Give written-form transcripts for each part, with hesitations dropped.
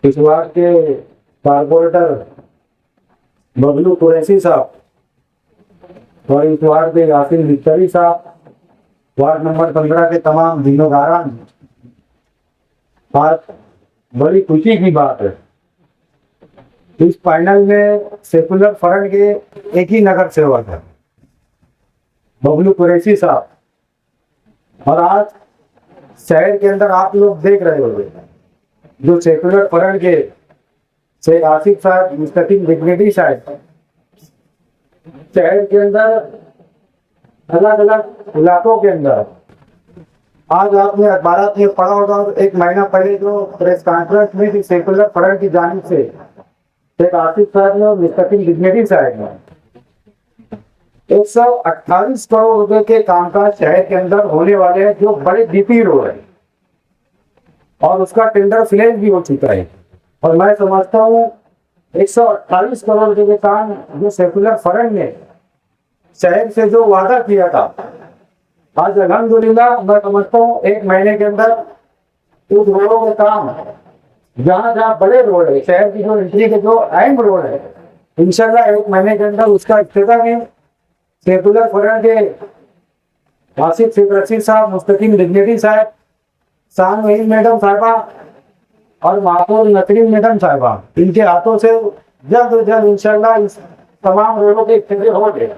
इस वार्ड के कारपोरेटर बबलू कुरैशी साहब और इस वार्ड के यासिन बिस्तरी साहब, वार्ड नंबर 15 के तमाम जिम्मेदारान, आज बड़ी खुशी की बात है, इस फाइनल में सेकुलर फ्रंट के एक ही नगर सेवक है, बबलू कुरैशी साहब। और आज शहर के अंदर आप लोग देख रहे होंगे जो सेकुलर फ्रंट के शेख आसिफ साहब, मुस्तकिम डिग्निटी साहब, शहर के अंदर अलग अलग इलाकों के अंदर, आज आपने अखबार में पढ़ा होगा, एक महीना पहले जो प्रेस कॉन्फ्रेंस में थी सेकुलर फ्रंट की जानिब से शेख आसिफ साहब ने और मुस्तकिम डिग्निटी साहब ने 128 करोड़ रुपए के कामकाज शहर के अंदर होने वाले हैं, जो बड़े डीपी रोड है और उसका टेंडर फिलेज भी हो चुका है। और मैं समझता हूँ 128 करोड़ रुपए के काम जो सेकुलर फ्रंट ने शहर से जो वादा किया था, आज अल्हम्दुलिल्लाह मैं समझता हूँ 1 महीने के अंदर उस रोडों के काम, जहाँ जहाँ बड़े रोड है, शहर की जो एंट्री के जो अहम रोड है, इंशाल्लाह 1 महीने के अंदर उसका इफ्तिताह है। सेकुलर फ्रंट के आसिफ शेख रशीद साहब, मुस्तकिम डिग्निटी साहब, शान वहीद मैडम साहिबा और महापौर नसरीन मैडम साहिबा, इनके हाथों से जल्द से जल्द इंशाल्लाह इस तमाम रोडों के इफ्तिताह हो गए।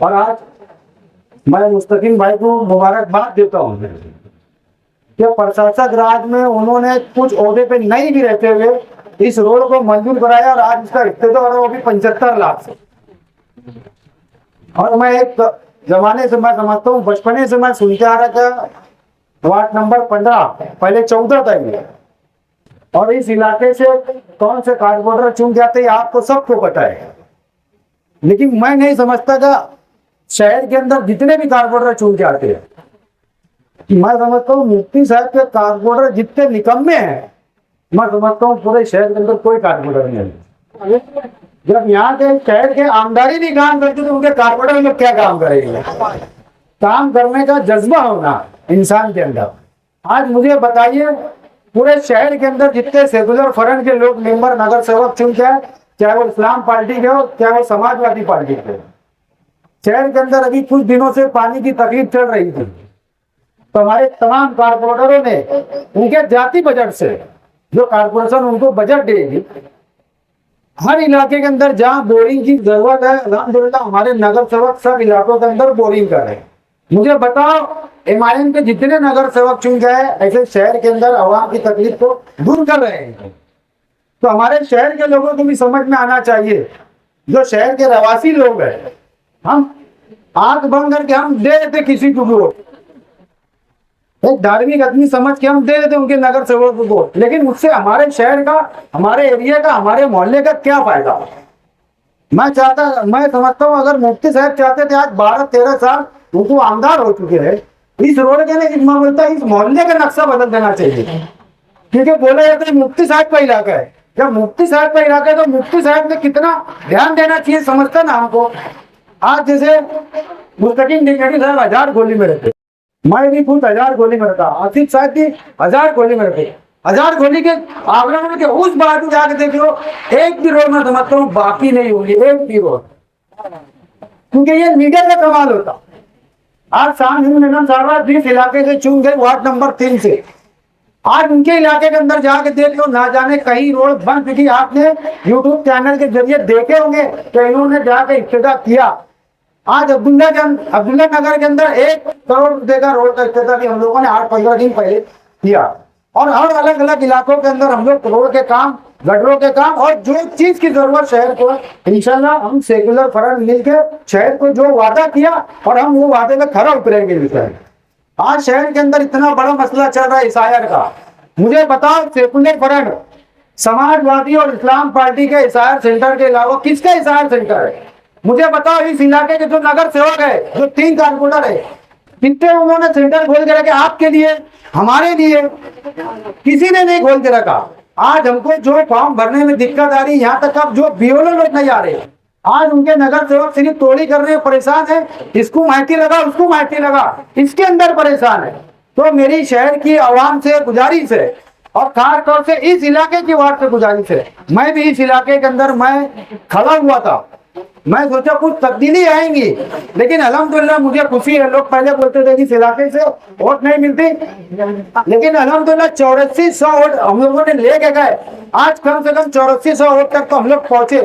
और आज मैं मुस्तकिम भाई को मुबारकबाद देता हूँ कि प्रशासक राज में उन्होंने कुछ ओहदे पे नहीं भी रहते हुए इस रोड को मंजूर कराया और आज इसका इफ्तिताह हो रहा है, वो भी 75 लाख से। और मैं एक जमाने से मैं समझता हूँ, बचपने से मैं सुनते आ रहा था, वार्ड नंबर 15 पहले 14 था ये, और इस इलाके से कौन से कारपोरेटर चुन जाते हैं आपको सबको पता है, लेकिन मैं नहीं समझता था शहर के अंदर जितने भी कारपोरेटर चुन के आते हैं, मैं समझता हूँ मुफ्ती साहब के कारपोरेटर जितने निकम्मे हैं, मैं समझता हूँ पूरे शहर के अंदर कोई कारपोरेटर नहीं है। जब यहाँ के शहर के आमदारी नहीं काम करते तो उनके कारपोरेटर लोग क्या काम करेंगे? काम करने का जज्बा होना इंसान के अंदर। आज मुझे बताइए, पूरे शहर के अंदर जितने सेकुलर फ्रंट के लोग मेंबर नगर सेवक चुन के आए, चाहे वो इस्लाम पार्टी के हो, चाहे वो समाजवादी पार्टी के हो, शहर के अंदर अभी कुछ दिनों से पानी की तकलीफ चल रही थी, तो हमारे तमाम कारपोरेटरों ने उनके जाति बजट से जो कारपोरेशन उनको बजट देगी, हर इलाके के अंदर जहाँ बोरिंग की जरूरत है, अल्हम्दुलिल्लाह हमारे नगर सेवक सब इलाकों के अंदर बोरिंग कर रहे हैं। मुझे बताओ, एमआईएम के जितने नगर सेवक चुन गए ऐसे शहर के अंदर आवाम की तकलीफ को दूर कर रहे हैं। तो हमारे शहर के लोगों को भी समझ में आना चाहिए, जो शहर के रहवासी लोग हैं, हम आंख बंद करके हम दे देते किसी को वोट, एक धार्मिक आदमी समझ के हम दे देते उनके नगर सेवक को वोट, लेकिन उससे हमारे शहर का, हमारे एरिया का, हमारे मोहल्ले का क्या फायदा? मैं समझता हूँ अगर मुफ्ती साहब चाहते थे, आज 12-13 साल उनको आमदार हो चुके हैं, इस रोड के लिए मैं बोलता है इस मोहल्ले का नक्शा बदल देना चाहिए, क्योंकि बोला जाता है मुफ्ती साहब का इलाका है। जब मुफ्ती साहब का इलाका है तो मुफ्ती साहब ने कितना ध्यान देना चाहिए समझता ना हमको। आज जैसे मुस्तकिम डिग्निटी साहब 1000 गोली में रहते, मैं भी खुद 1000 गोली में रहता, आसिफ साहब भी 1000 गोली में रहते। 1000 गोली के आगरा के उस बात में जाके देख लो, एक भी रोड में समझता हूँ बाकी नहीं होगी, एक भी रोड, क्योंकि ये मीडिया का कमाल होता। आज शान मैडम साहब जिस इलाके से चुन गए वार्ड नंबर 3 से, आज उनके इलाके के अंदर जाके देख लो, ना जाने कहीं रोड बंद थी। आपने यूट्यूब चैनल के जरिए देखे होंगे कि इन्होंने जाके इफ्तिताह किया। आज अब्दुल्ला नगर के अंदर 1 करोड़ रुपए का रोड का इफ्तिताह भी हम लोगों ने 8-15 दिन पहले किया। और हर अलग अलग इलाकों के अंदर हम लोग रोड के काम, गटरों के काम, और जो चीज की जरूरत शहर को, इंशाल्लाह हम सेकुलर फ्रंट मिलकर शहर को जो वादा किया और हम वो वादे में खरा उतरेंगे। आज शहर के अंदर इतना बड़ा मसला चल रहा है ईसायर का, मुझे बताओ सेकुलर फ्रंट समाजवादी और इस्लाम पार्टी के ईसायर सेंटर के अलावा किसका ईसायर सेंटर है? मुझे बताओ, इस इलाके के जो नगर सेवक है, जो 3 कारपोरेटर है, कितने उन्होंने सेंटर खोल के रखे आपके लिए, हमारे लिए? किसी ने नहीं खोल के रखा। आज हमको जो फॉर्म भरने में दिक्कत आ रही, यहाँ तक अब जो बीओलो लोग नहीं आ रहे, आज उनके नगर सेवक सिर्फ तोड़ी करने में परेशान है, इसको माहिती लगा, उसको माहिती लगा, इसके अंदर परेशान है। तो मेरी शहर की आवाम से गुजारिश है, और खास तौर से इस इलाके की वार्ड से गुजारिश है, मैं भी इस इलाके के अंदर मैं खड़ा हुआ था, मैं सोचा कुछ तब्दीली आएंगी, लेकिन अल्हम्दुलिल्लाह मुझे खुशी है। लोग पहले बोलते थे कि इस इलाके से वोट नहीं मिलती, लेकिन अल्हम्दुलिल्लाह 8400 वोट हम लोगों ने लेके गए। आज कम से कम 8400 वोट तक तो हम लोग पहुंचे,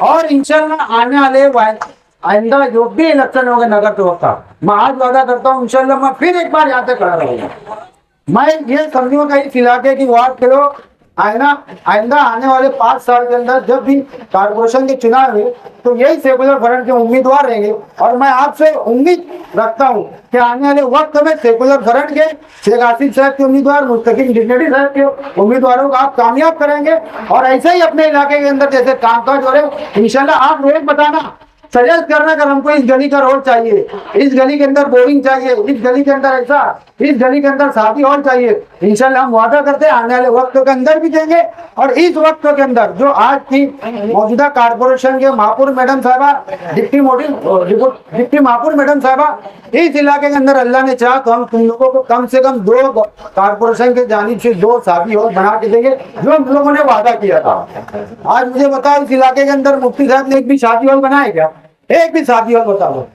और इंशाल्लाह आने वाले आइंदा जो भी इलेक्शन होगा नगर सेवक का, मैं आज वादा करता हूँ इंशाल्लाह मैं फिर एक बार यहाँ पे खड़ा रहूंगा। मैं ये समझूंगा इस इलाके की वार्ड के लोग आइंदा आने वाले 5 साल के अंदर जब भी कारपोरेशन के चुनाव हुए तो यही सेकुलर फ्रंट के उम्मीदवार रहेंगे, और मैं आपसे उम्मीद रखता हूँ कि आने वाले वक्त में सेकुलर फ्रंट के शेख आसिफ साहब के उम्मीदवार, मुस्तकीम डिग्नेटी साहब के उम्मीदवारों को आप कामयाब करेंगे, और ऐसे ही अपने इलाके के अंदर जैसे कामकाज हो रहे इंशाल्लाह आप रोज बताना, सजेस्ट करना अगर हमको इस गली का रोड चाहिए, इस गली के अंदर बोरिंग चाहिए, इस गली के अंदर ऐसा, इस गली के अंदर शादी हॉल चाहिए, इंशाल्लाह हम वादा करते हैं आने वाले वक्त के अंदर भी देंगे। और इस वक्त के अंदर जो आज की मौजूदा कारपोरेशन के महापौर मैडम साहबा, डिप्टी महापौर मैडम साहबा, इस इलाके के अंदर अल्लाह ने चाहा तो हम तुम लोगों को कम से कम 2 कारपोरेशन के जानिब से 2 शादी हॉल बना के देंगे, जो हम लोगों ने वादा किया था। आज मुझे बताओ इस इलाके के अंदर मुफ्ती साहब ने एक भी शादी हॉल बनाया क्या? एक भी शादी हॉल बताओ।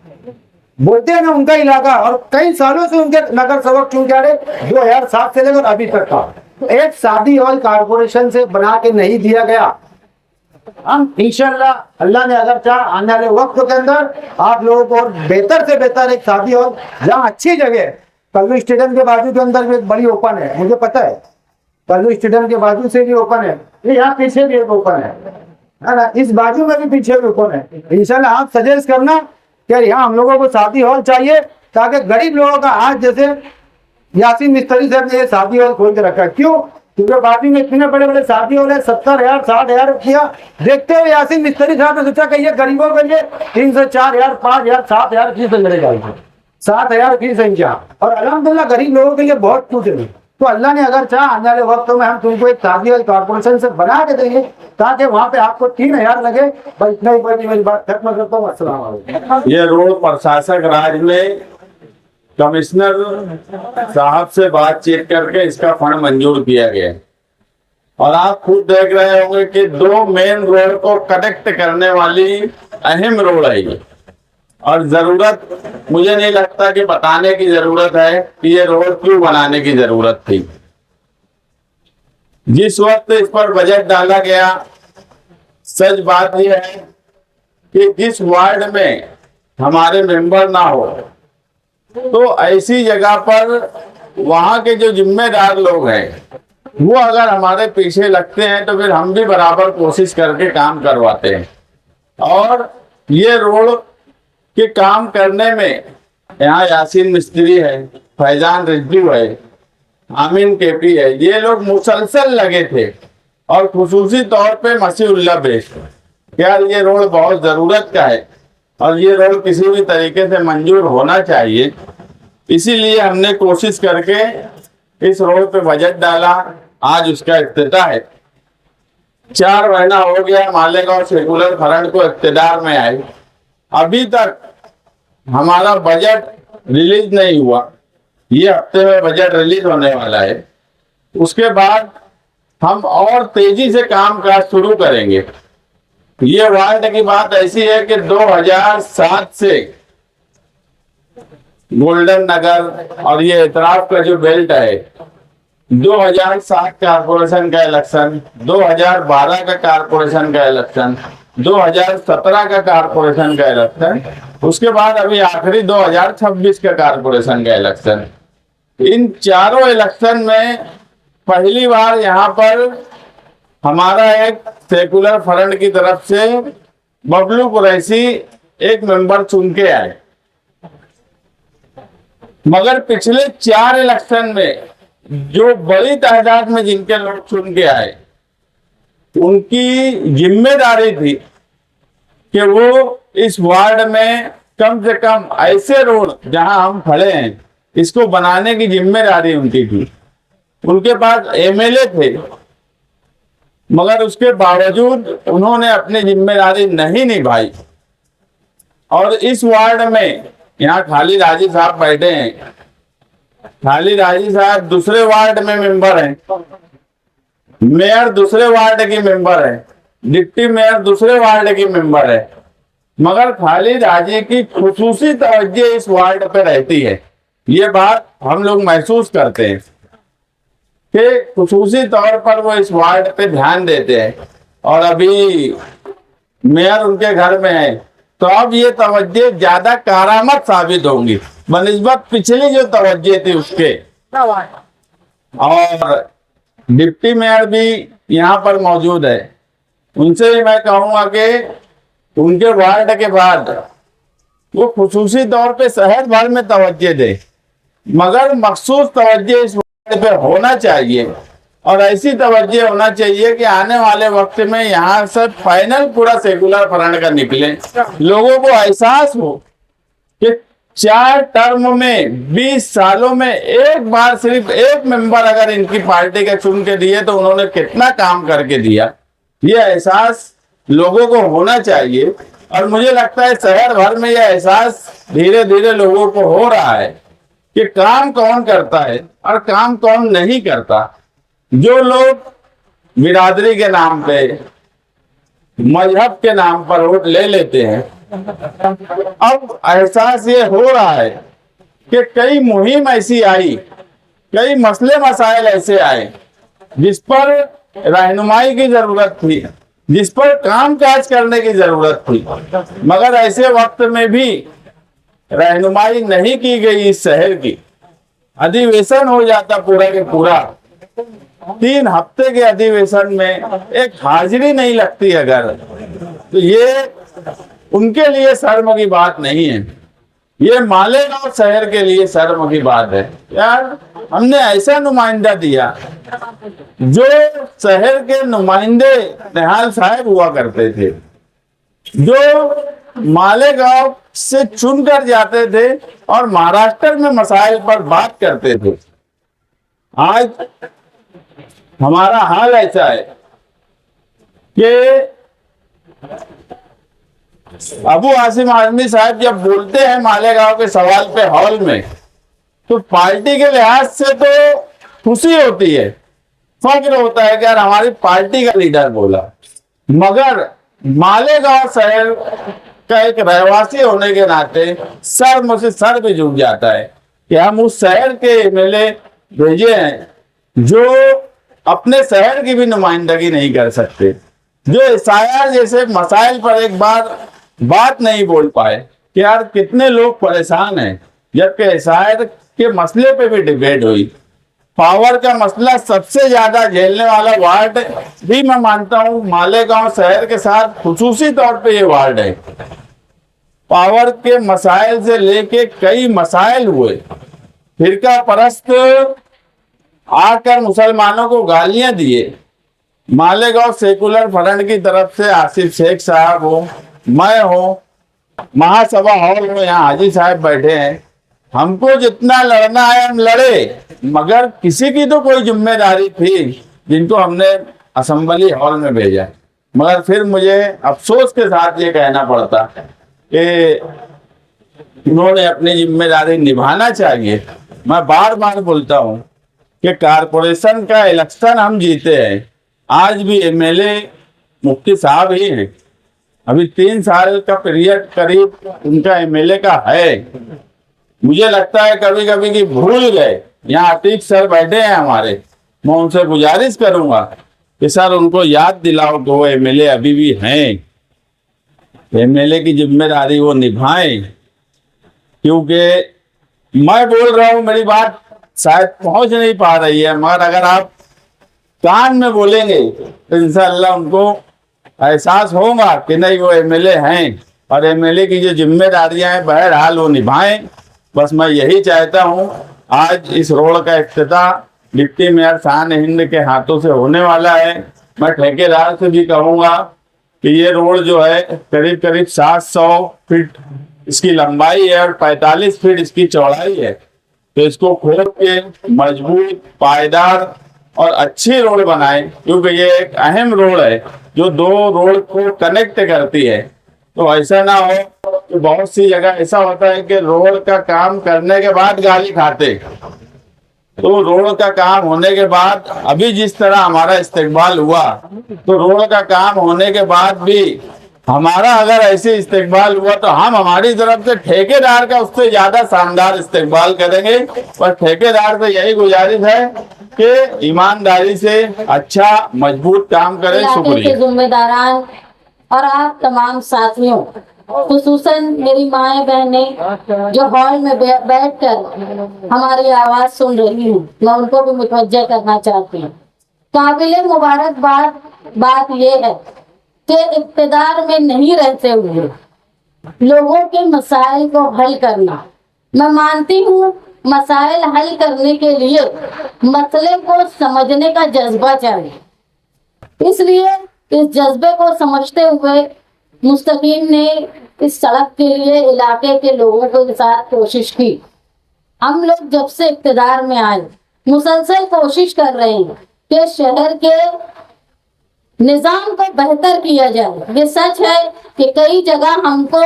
बोलते हैं ना उनका इलाका, और कई सालों से उनके नगर सेवक चुन के आ रहे 2007 से लेकर अभी तक का, तो एक शादी हॉल कारपोरेशन से बना के नहीं दिया गया। हम इंशाल्लाह अल्लाह ने अगर चाहा आने वाले वक्त के अंदर आप लोगों को और बेहतर से बेहतर एक शादी हॉल जहाँ अच्छी जगह, कल्लू स्टेडियम के बाजू के अंदर भी एक बड़ी ओपन है, मुझे पता है कल्लू स्टेडियम के बाजू से भी ओपन है, यहाँ पीछे भी एक ओपन है ना, इस बाजू में भी पीछे भी ओपन है। इंशाल्लाह आप सजेस्ट करना कि यहाँ हम लोगों को शादी हॉल चाहिए, ताकि गरीब लोगों का, आज जैसे यासीन मिस्त्री साहब ने ये शादी हॉल खोल के रखा है, क्यों? क्योंकि बाजू में इतने बड़े बड़े शादी हॉल है, 70,000 60,000 रुपया देखते हुए यासीन मिस्त्री साहब ने सोचा कि ये गरीबों के लिए 3 से 4,000 5,000 7,000 फीस लगेगा, 7,000 फीस है इनका, और अल्हम्दुलिल्लाह गरीब लोगों के लिए बहुत कुछ है। तो अल्लाह ने अगर चाहा आने वाले वक्त में हम तुमको एक शादी हॉल कारपोरेशन से बना के देंगे, ताकि वहाँ पे आपको 3,000 लगे। बस इतना ही बोल के मेरी बात खत्म करता हूँ। अस्सलाम वालेकुम। ये रोड प्रशासक राज में कमिश्नर साहब से बातचीत करके इसका फंड मंजूर किया गया, और आप खुद देख रहे होंगे कि 2 मेन रोड को कनेक्ट करने वाली अहम रोड है ये, और जरूरत मुझे नहीं लगता कि बताने की जरूरत है कि ये रोड क्यों बनाने की जरूरत थी। जिस वक्त इस पर बजट डाला गया, सच बात यह है कि जिस वार्ड में हमारे मेंबर ना हो, तो ऐसी जगह पर वहां के जो जिम्मेदार लोग हैं वो अगर हमारे पीछे लगते हैं तो फिर हम भी बराबर कोशिश करके काम करवाते हैं। और ये रोड के काम करने में यहाँ यासीन मिस्त्री है, फैजान रिजवी है, आमीन केपी है, ये लोग मुसलसल लगे थे, और खुसूसी तौर पे मसीहुल्लाह बेश। यार ये रोड बहुत जरूरत का है, और ये रोड किसी भी तरीके से मंजूर होना चाहिए, इसीलिए हमने कोशिश करके इस रोड पे बजट डाला। आज उसका इफ्तिताह है। 4 महीना हो गया मालेगांव सेकुलर फ्रंट को इख्तियार में आए, अभी तक हमारा बजट रिलीज नहीं हुआ। ये हफ्ते में बजट रिलीज होने वाला है, उसके बाद हम और तेजी से काम काज शुरू करेंगे। ये वार्ड की बात ऐसी है कि 2007 से गोल्डन नगर और ये इतराफ का जो बेल्ट है, 2007 कारपोरेशन का इलेक्शन, 2012 का कारपोरेशन का इलेक्शन, 2017 का कारपोरेशन का इलेक्शन, उसके बाद अभी आखिरी 2026 का कारपोरेशन का इलेक्शन। इन चारों इलेक्शन में पहली बार यहाँ पर हमारा एक सेकुलर फ्रंट की तरफ से बबलू कुरैशी एक मेंबर चुन के आए, मगर पिछले 4 इलेक्शन में जो बड़ी तादाद में जिनके लोग चुन के आए, उनकी जिम्मेदारी थी कि वो इस वार्ड में कम से कम ऐसे रोड जहां हम खड़े हैं इसको बनाने की जिम्मेदारी उनकी थी। उनके पास एमएलए थे, मगर उसके बावजूद उन्होंने अपनी जिम्मेदारी नहीं निभाई। और इस वार्ड में यहाँ खालिद हाजी साहब बैठे हैं, खालिद हाजी साहब दूसरे वार्ड में मेंबर हैं, मेयर दूसरे वार्ड की मेंबर है, डिप्टी मेयर दूसरे वार्ड की मेंबर है, मगर खालिद हाजी की खुसूसी तवज्जो इस वार्ड पे रहती है। ये बात हम लोग महसूस करते हैं कि खुसूसी तौर पर वो इस वार्ड पे ध्यान देते हैं, और अभी मेयर उनके घर में है, तो अब ये तवज्जो ज्यादा कारामद साबित होंगी बनिस्बत पिछली जो तवज्जो थी उसके। और डिप्टी मेयर भी यहाँ पर मौजूद है, उनसे भी मैं कहूँगा कि उनके वार्ड के बाद वो खुसूसी तौर पे शहर भर में तवज्जो दे, मगर मखसूस तवज्जो इस वार्ड पे होना चाहिए। और ऐसी तवज्जो होना चाहिए कि आने वाले वक्त में यहाँ से फाइनल पूरा सेकुलर फ्रंट का निकले, लोगों को एहसास हो कि 4 टर्म में 20 सालों में एक बार सिर्फ एक मेंबर अगर इनकी पार्टी के चुन के दिए तो उन्होंने कितना काम करके दिया। ये एहसास लोगों को होना चाहिए, और मुझे लगता है शहर भर में यह एहसास धीरे धीरे लोगों को हो रहा है कि काम कौन करता है और काम कौन नहीं करता। जो लोग बिरादरी के नाम पे, मजहब के नाम पर वोट ले लेते हैं, अब एहसास ये हो रहा है कि कई मुहिम ऐसी आई, कई मसले मसाइल ऐसे आए जिस पर रहनुमाई की जरूरत थी, जिस पर काम काज करने की जरूरत थी, मगर ऐसे वक्त में भी रहनुमाई नहीं की गई इस शहर की। अधिवेशन हो जाता पूरा के पूरा, 3 हफ्ते के अधिवेशन में एक हाजिरी नहीं लगती अगर, तो ये उनके लिए शर्म की बात नहीं है, ये मालेगांव शहर के लिए शर्म की बात है। यार हमने ऐसा नुमाइंदा दिया, जो शहर के नुमाइंदे निहाल साहब हुआ करते थे, जो मालेगांव से चुनकर जाते थे और महाराष्ट्र में मसाइल पर बात करते थे। आज हमारा हाल ऐसा है कि अबू आसिम आजमी साहब जब बोलते हैं मालेगांव के सवाल पे हॉल में, तो पार्टी के लिहाज से तो खुशी होती है, फख्र होता है कि यार हमारी पार्टी का लीडर बोला, मगर मालेगांव शहर का एक रहवासी होने के नाते सर मुझसे सर भी झुक जाता है कि हम उस शहर के एमएलए भेजे हैं जो अपने शहर की भी नुमाइंदगी नहीं कर सकते, जो एसआईआर जैसे मसाइल पर एक बार बात नहीं बोल पाए कि यार कितने लोग परेशान हैं, जबकि एसआईआर के मसले पे भी डिबेट हुई। पावर का मसला सबसे ज्यादा झेलने वाला वार्ड भी मैं मानता हूं मालेगांव शहर के साथ खुसूसी तौर पे ये वार्ड है। पावर के मसाइल से लेके कई मसाइल हुए, फिरका परस्त आकर मुसलमानों को गालियां दिए। मालेगांव सेकुलर फ्रंट की तरफ से आसिफ शेख साहब हो, मैं हो, महासभा हॉल में यहाँ हाजी साहब बैठे हैं, हमको जितना लड़ना है हम लड़े, मगर किसी की तो कोई जिम्मेदारी थी जिनको हमने असेंबली हॉल में भेजा। मगर फिर मुझे अफसोस के साथ ये कहना पड़ता कि उन्होंने अपनी जिम्मेदारी निभाना चाहिए। मैं बार बार बोलता हूँ कि कारपोरेशन का इलेक्शन हम जीते हैं, आज भी एमएलए मुफ्ती साहब ही हैं, अभी 3 साल का पीरियड करीब उनका एमएलए का है। मुझे लगता है कभी कभी कि भूल गए। यहाँ अतीक सर बैठे हैं हमारे, मैं उनसे गुजारिश करूंगा कि सर उनको याद दिलाओ कि वो एमएलए अभी भी हैं, एमएलए की जिम्मेदारी वो निभाएं। क्योंकि मैं बोल रहा हूँ, मेरी बात शायद पहुंच नहीं पा रही है, मगर अगर आप कान में बोलेंगे तो इंशाअल्लाह उनको एहसास होगा कि नहीं वो एमएलए हैं, और एमएलए की जो जिम्मेदारियां हैं बहरहाल वो निभाएं। बस मैं यही चाहता हूं। आज इस रोड का इफ्तिताह डिप्टी मेयर शान हिंद के हाथों से होने वाला है। मैं ठेकेदार से भी कहूँगा कि ये रोड जो है करीब करीब 700 फीट इसकी लंबाई है और 45 फीट इसकी चौड़ाई है, तो इसको खोद के मजबूत, पायदार और अच्छी रोड बनाए, क्योंकि ये एक अहम रोड है जो 2 रोड को कनेक्ट करती है। तो ऐसा ना हो कि बहुत सी जगह ऐसा होता है कि रोड का काम करने के बाद गाली खाते, तो रोड का काम होने के बाद अभी जिस तरह हमारा इस्तेकबाल हुआ, तो रोड का काम होने के बाद भी हमारा अगर ऐसे इस्तेकबाल हुआ तो हम हमारी तरफ से ठेकेदार का उससे ज्यादा शानदार इस्तेकबाल करेंगे। पर ठेकेदार से यही गुजारिश है कि ईमानदारी से अच्छा मजबूत काम करें। इलाके के शुक्रिया। जिम्मेदारान और आप तमाम साथियों, खुसूसन मेरी माएँ बहनें जो हॉल में बैठकर हमारी आवाज सुन रही हूँ, मैं उनको भी मुतवज्जह करना चाहती हूँ। काबिले मुबारकबाद बात यह है कि इक़्तिदार में नहीं रहते हुए लोगों के मसाइल को हल करना, मैं मानती हूँ मसाइल हल करने के लिए मसले को समझने का जज्बा चाहिए। इसलिए इस जज्बे को समझते हुए मुस्तकीम ने इस सड़क के लिए इलाके के लोगों के साथ कोशिश की। हम लोग जब से इक़्तिदार में आए मुसलसल कोशिश कर रहे हैं कि शहर के निजाम को बेहतर किया जाए। ये सच है कि कई जगह हमको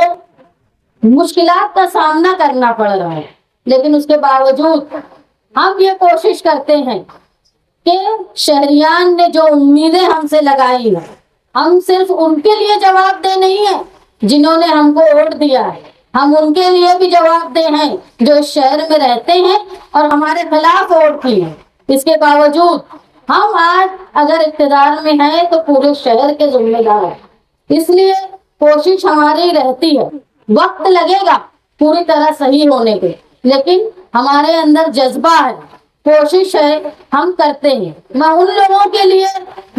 मुश्किलात का सामना करना पड़ रहा है, लेकिन उसके बावजूद हम ये कोशिश करते हैं कि शहरियान ने जो उम्मीदें हमसे लगाई हैं, हम सिर्फ उनके लिए जवाबदेह नहीं है जिन्होंने हमको वोट दिया है, हम उनके लिए भी जवाबदेह हैं जो इस शहर में रहते हैं और हमारे खिलाफ वोट किए हैं। इसके बावजूद हम आज अगर इक़्तिदार में हैं तो पूरे शहर के जिम्मेदार हैं। इसलिए कोशिश हमारी रहती है, वक्त लगेगा पूरी तरह सही होने के, लेकिन हमारे अंदर जज्बा है, कोशिश है, हम करते हैं। मैं उन लोगों के लिए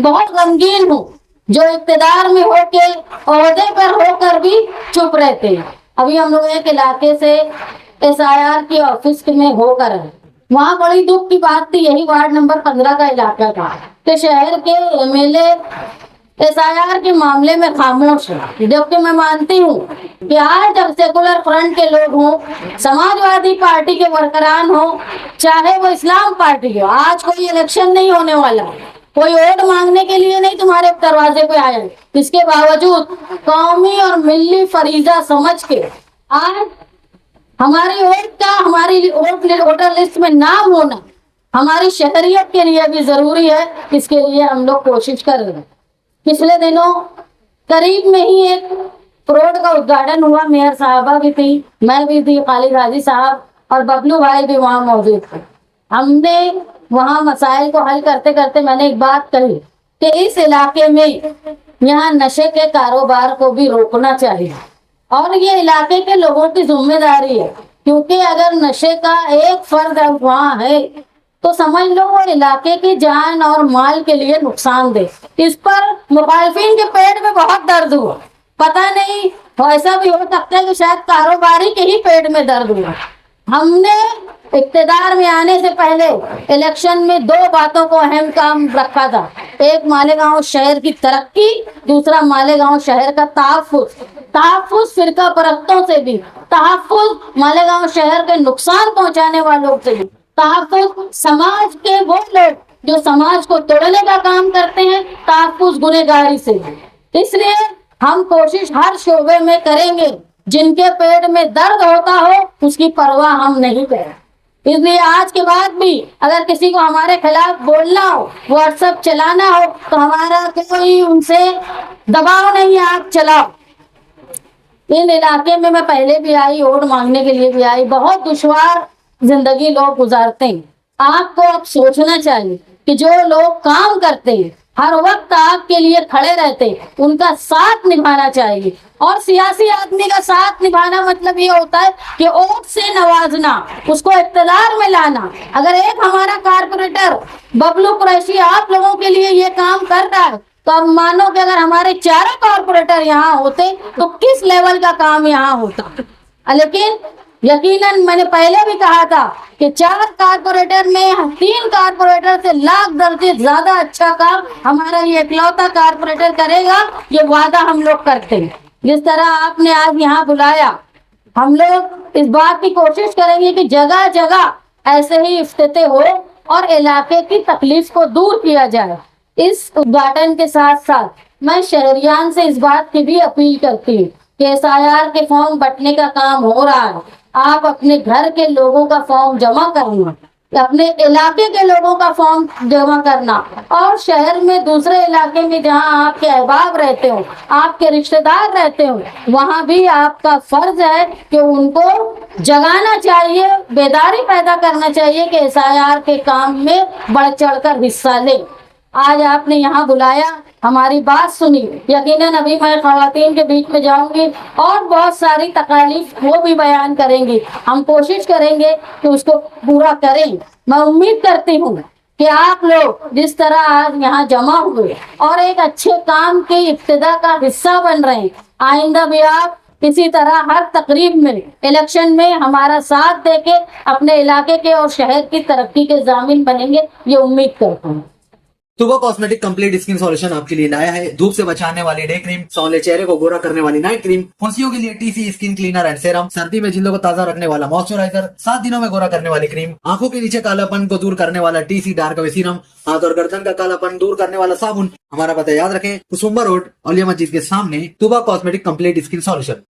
बहुत गमगीन हूँ जो इक़्तिदार में होके ओहदे पर होकर भी चुप रहते हैं। अभी हम लोग एक इलाके से SIR के ऑफिस में होकर है, वहाँ बड़ी दुख की बात थी, यही वार्ड नंबर 15 का इलाका था कि शहर के MLA SIR के मामले में खामोश है। जबकि मैं मानती हूँ कि आज जब सेकुलर फ्रंट के लोग हों, समाजवादी पार्टी के वर्करान हो, चाहे वो इस्लाम पार्टी हो, आज कोई इलेक्शन नहीं होने वाला, कोई वोट मांगने के लिए नहीं तुम्हारे दरवाजे पे आया, इसके बावजूद कौमी और मिली फरीजा समझ के आज हमारी वोट का हमारी वोटर लिस्ट में नाम होना हमारी शहरियत के लिए भी जरूरी है। इसके लिए हम लोग कोशिश कर रहे हैं। पिछले दिनों करीब में ही एक रोड का उद्घाटन हुआ, मेयर साहबा भी थी, मैं भी थी, खालिद हाजी साहब और बबलू भाई भी वहाँ मौजूद थे। हमने वहाँ मसाइल को हल करते करते मैंने एक बात कही कि इस इलाके में यहाँ नशे के कारोबार को भी रोकना चाहिए और ये इलाके के लोगों की जिम्मेदारी है, क्योंकि अगर नशे का एक फर्द वहाँ है तो समझ लो वो इलाके की जान और माल के लिए नुकसानदेह। इस पर मुखालफिन के पेट में बहुत दर्द हुआ, पता नहीं ऐसा भी हो सकता है कि शायद कारोबारी के ही पेट में दर्द हुआ। हमने इक़्तिदार में आने से पहले इलेक्शन में 2 बातों को अहम काम रखा था, एक मालेगांव शहर की तरक्की, दूसरा मालेगांव शहर का तहफ़्फ़ुज़ फिरका परस्तों से भी, तहफ़्फ़ुज़ मालेगांव शहर के नुकसान पहुंचाने वालों से भी, तहफ़्फ़ुज़ समाज के वो लोग जो समाज को तोड़ने का काम करते हैं, तहफ़्फ़ुज़ गुनहगारी से भी। इसलिए हम कोशिश हर शोबे में करेंगे, जिनके पेट में दर्द होता हो उसकी परवाह हम नहीं करें। इसलिए आज के बाद भी अगर किसी को हमारे खिलाफ बोलना हो, व्हाट्सएप चलाना हो, तो हमारा कोई उनसे दबाव नहीं है, आप चलाओ। इन इलाके में मैं पहले भी आई, वोट मांगने के लिए भी आई, बहुत दुश्वार जिंदगी लोग गुजारते हैं। आपको अब सोचना चाहिए कि जो लोग काम करते हैं, हर वक्त आपके लिए खड़े रहते हैं, उनका साथ निभाना चाहिए। और सियासी आदमी का साथ निभाना मतलब ये होता है कि वोट से नवाजना, उसको इक़्तिदार में लाना। अगर एक हमारा कारपोरेटर बबलू कुरैशी आप लोगों के लिए ये काम कर रहा है, तो अब मानो कि अगर हमारे 4 कारपोरेटर यहाँ होते तो किस लेवल का काम यहाँ होता। लेकिन यकीनन मैंने पहले भी कहा था कि 4 कारपोरेटर में 3 कारपोरेटर से लाख दर्जे ज्यादा अच्छा काम हमारा ये इकलौता कारपोरेटर करेगा, ये वादा हम लोग करते हैं। जिस तरह आपने आज यहाँ बुलाया, हम लोग इस बात की कोशिश करेंगे कि जगह जगह ऐसे ही इफ्तिताह हो और इलाके की तकलीफ को दूर किया जाए। इस उद्घाटन के साथ साथ मैं शहरियान से इस बात की भी अपील करती हूँ कि SIR के फॉर्म बंटने का काम हो रहा है, आप अपने घर के लोगों का फॉर्म जमा करेंगे अपने इलाके के लोगों का फॉर्म जमा करना, और शहर में दूसरे इलाके में जहां आपके अहबाब रहते हो, आपके रिश्तेदार रहते हो, वहां भी आपका फर्ज है कि उनको जगाना चाहिए, बेदारी पैदा करना चाहिए कि SIR के काम में बढ़ चढ़कर हिस्सा लें। आज आपने यहाँ बुलाया, हमारी बात सुनी, यकीनन अभी मैं खवातीन के बीच में जाऊंगी और बहुत सारी तकलीफ वो भी बयान करेंगी। हम कोशिश करेंगे कि उसको पूरा करें। मैं उम्मीद करती हूँ कि आप लोग जिस तरह आज यहाँ जमा हुए और एक अच्छे काम की इब्तिदा का हिस्सा बन रहे हैं, आइंदा भी आप इसी तरह हर तकरीब में, इलेक्शन में हमारा साथ देके अपने इलाके के और शहर की तरक्की के जामिन बनेंगे, ये उम्मीद करता हूँ। तुबा कॉस्मेटिक कंप्लीट स्किन सॉल्यूशन आपके लिए लाया है धूप से बचाने वाली डे क्रीम, सौले चेहरे को गोरा करने वाली नाइट क्रीम, फुंसियों के लिए TC skin cleaner and serum, सर्दी में जिल्दों को ताजा रखने वाला मॉइस्चराइजर, 7 दिनों में गोरा करने वाली क्रीम, आंखों के नीचे कालापन को दूर करने वाला TC डार्क वे सीरम, हाथ और गर्दन का कालापन दूर करने वाला साबुन। हमारा पता याद रखें, कुसुम्बा रोड, औलिया मस्जिद के सामने, तुबा कॉस्मेटिक कंप्लीट स्किन सॉल्यूशन।